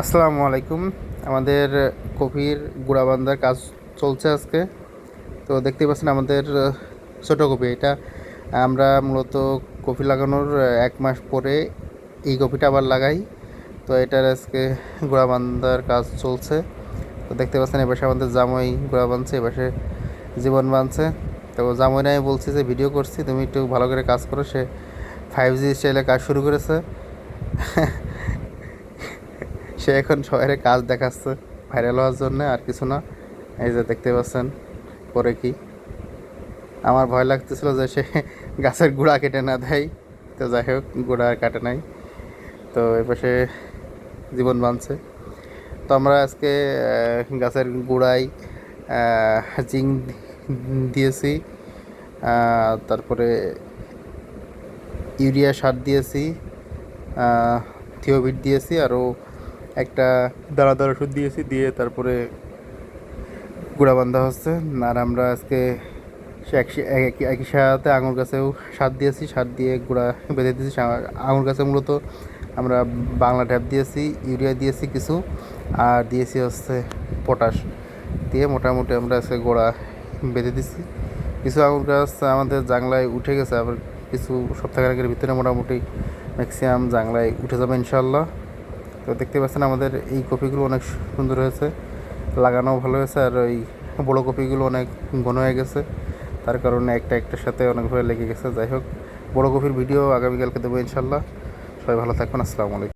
আসসালামু আলাইকুম। আমাদের কপির গুঁড়া বান্ধার কাজ চলছে আজকে। তো দেখতে পাচ্ছেন আমাদের ছোট কপি এটা। আমরা মূলত কপি লাগানোর 1 মাস পরে এই কপিটা আবার লাগাই। তো এটার আজকে গুঁড়া বান্ধার কাজ চলছে। তো দেখতে পাচ্ছেন এপাশে আমাদের জামাই গুঁড়া বাঁধছে, এপাশে জীবন বাঁধছে। তো জামাইনে আমি বলছি যে ভিডিও করছি, তুমি একটু ভালো করে কাজ করো। সে 5G স্টাইলে কাজ শুরু করেছে। সে এখন সবাই কাজ দেখাচ্ছে ভাইরাল হওয়ার জন্য, আর কিছু না। এই যে দেখতে পাচ্ছেন পরে কি। আমার ভয় লাগতেছিল যে সে গাছের গুঁড়া কেটে না দেয়। তো যাই হোক, গুঁড়া আর কাটে নাই। তো এপাশে জীবন বাঁধছে। তো আমরা আজকে গাছের গুঁড়ায় জিঙ্ক দিয়েছি, তারপরে ইউরিয়া সার দিয়েছি, থিওবিট দিয়েছি, আরও একটা দানাদার ওষুধ দিয়েছি, দিয়ে তারপরে গুঁড়া বান্ধা হচ্ছে। আর আমরা আজকে সে একই সাথে আঙুর গাছেও সার দিয়েছি, সার দিয়ে গুঁড়া বেঁধে দিয়েছি। আঙুর গাছে মূলত আমরা বাংলা ট্যাপ দিয়েছি, ইউরিয়া দিয়েছি কিছু, আর দিয়েছি হচ্ছে পটাশ দিয়ে মোটামুটি আমরা আজকে গোড়া বেঁধে দিছি। কিছু আঙুর গাছ আমাদের জাংলায় উঠে গেছে, আবার কিছু সপ্তাহের ভিতরে মোটামুটি ম্যাক্সিমাম জাংলায় উঠে যাবে ইনশাল্লাহ। তো দেখতে পাচ্ছেন আমাদের এই কপিগুলো অনেক সুন্দর হয়েছে, লাগানো ভালো হয়েছে। আর ওই বড়ো কপিগুলো অনেক ঘন হয়ে গেছে, তার কারণে একটা একটার সাথে অনেকভাবে লেগে গেছে। যাই হোক, বড়ো কপির ভিডিও আগামীকালকে দেবো ইনশাল্লাহ। সবাই ভালো থাকবেন। আসসালামু আলাইকুম।